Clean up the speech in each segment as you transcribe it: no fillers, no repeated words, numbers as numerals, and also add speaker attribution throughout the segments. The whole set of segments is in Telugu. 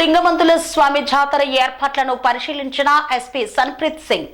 Speaker 1: లింగమంతుల స్వామి జాతర ఏర్పాట్లను పరిశీలించిన ఎస్పీ సన్ప్రీత్ సింగ్.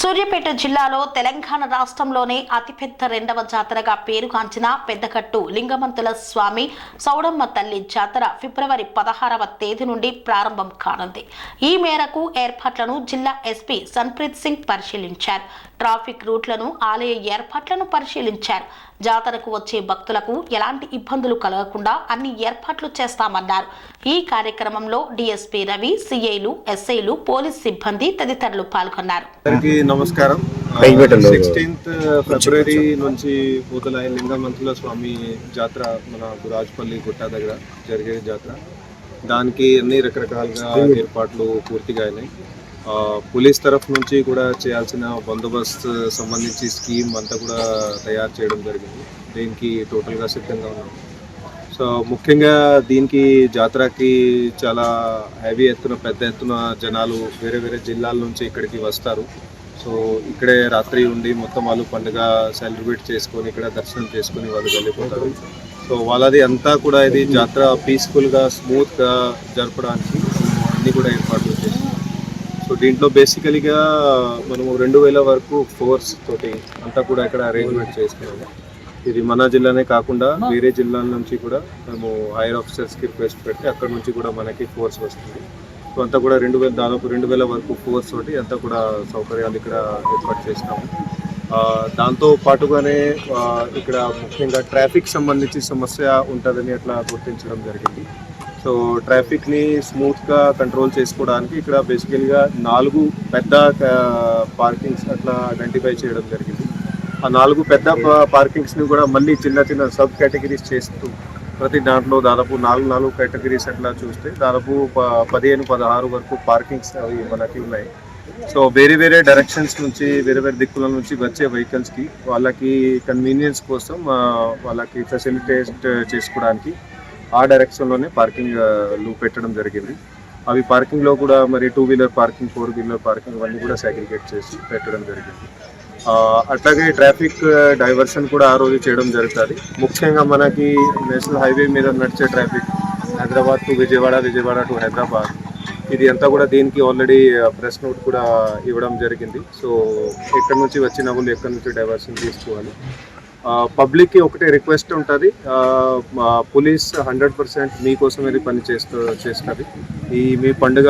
Speaker 1: సూర్యాపేట జిల్లాలో తెలంగాణ రాష్ట్రంలోనే అతిపెద్ద రెండవ జాతరగా పేరుగాంచిన పెద్దకట్టు లింగమంతుల స్వామి సౌడమ్మ తల్లి జాతర ఫిబ్రవరి 16వ తేదీ నుండి ప్రారంభం కానుంది. ఈ మేరకు ఏర్పాట్లను జిల్లా ఎస్పీ సన్ప్రీత్ సింగ్ పరిశీలించారు. ట్రాఫిక్ రూట్లను, ఆలయ ఏర్పాట్లను పరిశీలించారు. జాతరకు వచ్చే భక్తులకు ఎలాంటి ఇబ్బందులు కలగకుండా అన్ని ఏర్పాట్లు చేస్తామన్నారు. ఈ కార్యక్రమంలో డిఎస్పీ రవి, సిఐలు, ఎస్ఐలు, పోలీస్ సిబ్బంది తదితరులు పాల్గొన్నారు.
Speaker 2: నమస్కారం. 16th ఫిబ్రవరి నుంచి పూతలై లింగమంతుల స్వామి జాతర మన గురాజ్పల్లి గుట్ట దగ్గర జరిగే జాతర. దానికి అన్ని రకరకాలుగా ఏర్పాట్లు పూర్తిగా అయినాయి. పోలీస్ తరఫు నుంచి కూడా చేయాల్సిన బందోబస్తు సంబంధించి స్కీమ్ అంతా కూడా తయారు చేయడం జరిగింది. దీనికి టోటల్గా సిద్ధంగా ఉన్నాం. సో ముఖ్యంగా దీనికి జాతరకి చాలా హెవీ ఎత్తున, పెద్ద ఎత్తున జనాలు వేరే వేరే జిల్లాల నుంచి ఇక్కడికి వస్తారు. సో ఇక్కడే రాత్రి ఉండి మొత్తం వాళ్ళు పండుగ సెలబ్రేట్ చేసుకొని ఇక్కడ దర్శనం చేసుకొని వాళ్ళు వెళ్ళిపోతారు. సో వాళ్ళది అంతా కూడా ఇది జాతర పీస్ఫుల్గా, స్మూత్గా జరపడానికి అన్నీ కూడా ఏర్పాట్లు చేస్తాం. సో దీంట్లో బేసికలీగా మనము 2000 వరకు ఫోర్స్ తోటి అంతా కూడా ఇక్కడ అరేంజ్మెంట్ చేసుకున్నాము. ఇది మన జిల్లానే కాకుండా వేరే జిల్లాల నుంచి కూడా మేము హైయర్ ఆఫీసర్స్కి రిక్వెస్ట్ పెడితే అక్కడ నుంచి కూడా మనకి ఫోర్స్ వస్తుంది. సో అంతా కూడా దాదాపు 2000 వరకు ఫోర్స్ తోటి అంతా కూడా సౌకర్యాలు ఇక్కడ ఏర్పాటు చేసినాము. దాంతో పాటుగానే ఇక్కడ ముఖ్యంగా ట్రాఫిక్ సంబంధించి సమస్య ఉంటుందని అట్లా గుర్తించడం జరిగింది. సో ట్రాఫిక్ని స్మూత్గా కంట్రోల్ చేసుకోవడానికి ఇక్కడ బేసికల్గా 4 పెద్ద పార్కింగ్స్ అట్లా ఐడెంటిఫై చేయడం జరిగింది. ఆ 4 పెద్ద పార్కింగ్స్ని కూడా మళ్ళీ చిన్న చిన్న సబ్ కేటగిరీస్ చేస్తూ ప్రతి దాంట్లో దాదాపు 4 కేటగిరీస్ అట్లా చూస్తే దాదాపు 15-16 వరకు పార్కింగ్స్ అవి మనకి ఉన్నాయి. సో వేరే వేరే డైరెక్షన్స్ నుంచి, వేరే వేరే దిక్కుల నుంచి వచ్చే వెహికల్స్కి వాళ్ళకి కన్వీనియన్స్ కోసం వాళ్ళకి ఫెసిలిటేట్ చేసుకోవడానికి ఆ డైరెక్షన్లోనే పార్కింగ్లు పెట్టడం జరిగింది. అవి పార్కింగ్లో కూడా మరి 2 వీలర్ పార్కింగ్, 4 వీలర్ పార్కింగ్ అవన్నీ కూడా సెగ్రిగేట్ చేసి పెట్టడం జరిగింది. అట్లాగే ట్రాఫిక్ డైవర్షన్ కూడా ఆ రోజు చేయడం జరుగుతుంది. ముఖ్యంగా మనకి నేషనల్ హైవే మీద నడిచే traffic Hyderabad to Vijayawada, Vijayawada to Hyderabad, ఇది అంతా కూడా దీనికి ఆల్రెడీ ప్రెస్ నోట్ కూడా ఇవ్వడం జరిగింది. సో ఎక్కడి నుంచి వచ్చిన వాళ్ళు ఎక్కడి నుంచి డైవర్షన్ తీసుకోవాలి. పబ్లిక్కి ఒకటే రిక్వెస్ట్ ఉంటుంది, పోలీస్ 100% మీకోసం ఇది పని చేస్తుంది. ఈ మీ పండుగ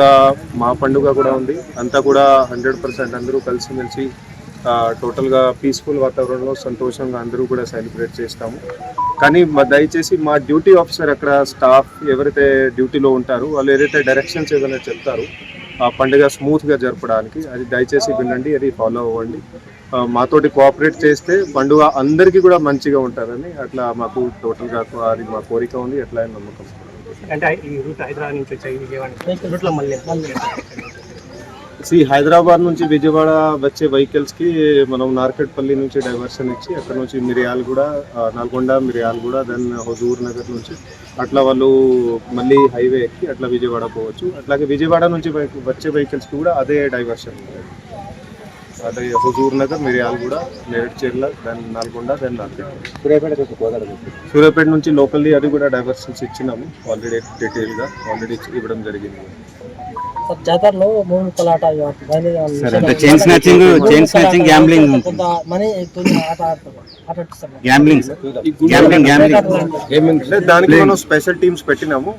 Speaker 2: మా పండుగ కూడా ఉంది, అంతా కూడా 100% అందరూ కలిసిమెలిసి టోటల్గా పీస్ఫుల్ వాతావరణంలో సంతోషంగా అందరూ కూడా సెలబ్రేట్ చేస్తాము. కానీ దయచేసి మా డ్యూటీ ఆఫీసర్ అక్కడ స్టాఫ్ ఎవరైతే డ్యూటీలో ఉంటారో వాళ్ళు ఏదైతే డైరెక్షన్స్ ఏదైనా చెప్తారో ఆ పండుగ స్మూత్గా జరపడానికి అది దయచేసి వినండి, అది ఫాలో అవ్వండి. మాతోటి కోఆపరేట్ చేస్తే పండుగ అందరికీ కూడా మంచిగా ఉంటుందని అట్లా మాకు టోటల్గా అది మా కోరిక ఉంది, ఎట్లా నమ్మకం. హైదరాబాద్ నుంచి విజయవాడ వచ్చే వెహికల్స్కి మనం నార్కెట్పల్లి నుంచి డైవర్షన్ ఇచ్చి అక్కడ నుంచి మిర్యాలగూడ, నల్గొండ, మిర్యాలగూడ, దెన్ హుజూర్ నగర్ నుంచి అట్లా వాళ్ళు మళ్ళీ హైవే ఎక్కి అట్లా విజయవాడ పోవచ్చు. అట్లాగే విజయవాడ నుంచి వచ్చే వెహికల్స్కి కూడా అదే డైవర్షన్ ఉంటుంది. అదే హుజూర్ నగర్, మిర్యాలగూడ, నేరేడ్చర్ల, దెన్ నల్గొండ, దెన్ సూర్యాపేట నుంచి లోకల్లీ అది కూడా డైవర్షన్స్ ఇచ్చినాము ఆల్రెడీ, డీటెయిల్గా ఆల్రెడీ ఇవ్వడం జరిగింది.
Speaker 3: జాతరలో మూడు కోలాట,
Speaker 2: దానికి మనం స్పెషల్ టీమ్స్ పెట్టినాము.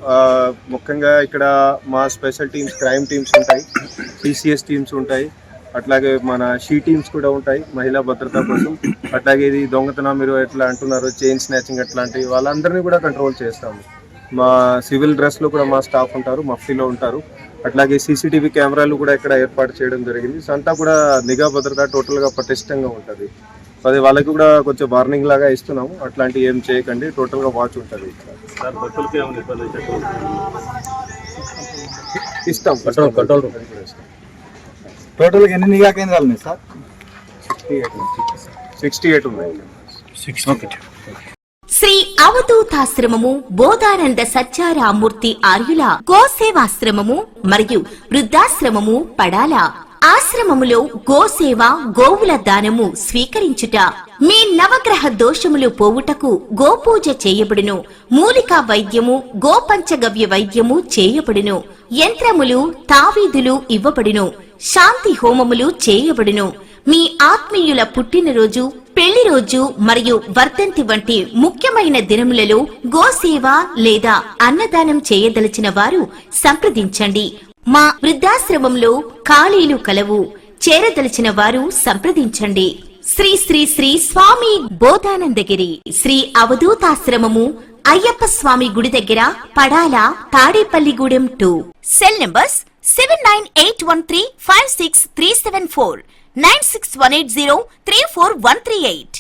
Speaker 2: ముఖ్యంగా ఇక్కడ మా స్పెషల్ టీమ్స్, క్రైమ్ టీమ్స్ ఉంటాయి, PCS టీమ్స్ ఉంటాయి, అట్లాగే మన షీ టీమ్స్ కూడా ఉంటాయి మహిళా భద్రత కోసం. అట్లాగే ఇది దొంగతనం మీరు ఎట్లా అంటున్నారు, చైన్ స్నాచింగ్ అట్లాంటివి వాళ్ళందరినీ కూడా కంట్రోల్ చేస్తాము. మా సివిల్ డ్రెస్లో కూడా మా స్టాఫ్ ఉంటారు, మఫ్టీలో ఉంటారు. అట్లాగే CCTV కెమెరాలు కూడా ఇక్కడ ఏర్పాటు చేయడం జరిగింది. సో అంతా కూడా నిఘా భద్రత టోటల్గా పటిష్టంగా ఉంటుంది. అది వాళ్ళకి కూడా కొంచెం వార్నింగ్ లాగా ఇస్తున్నాము, అట్లాంటివి ఏం చేయకండి, టోటల్గా వాచ్ ఉంటుంది. ఇస్తాం కంట్రోల్ రూమ్ ఇస్తాం.
Speaker 4: టోటల్గా ఎన్ని నిఘా కేంద్రాలు ఉన్నాయి సార్?
Speaker 2: 68 ఉన్నాయి.
Speaker 5: శ్రీ అవధూతాశ్రమము, బోధానంద సత్యారామూర్తి ఆర్యుల గోసేవాశ్రమము మరియు వృద్ధాశ్రమము పడాల ఆశ్రమములో గోసేవ గోవుల దానము స్వీకరించుట మీ నవగ్రహ దోషములు పోవుటకు గోపూజ చేయబడును. మూలికా వైద్యము గోపంచగవ్య వైద్యము చేయబడును. యంత్రములు తావీదులు ఇవ్వబడును. శాంతి హోమములు చేయబడును. మీ ఆత్మీయుల పుట్టినరోజు పెళ్లి రోజు మరియు వర్ధంతి వంటి ముఖ్యమైన దినములలో గోసేవ లేదా అన్నదానం చేయదలిచిన వారు సంప్రదించండి. మా వృద్ధాశ్రమంలో ఖాళీలు కలవు. చేరదలిచిన వారు సంప్రదించండి. శ్రీ శ్రీ శ్రీ స్వామి బోధానందగిరి శ్రీ అవధూతాశ్రమము అయ్యప్ప స్వామి గుడి దగ్గర పడాల తాడేపల్లిగూడెం 2. Cell numbers 7981356374 9618034 138.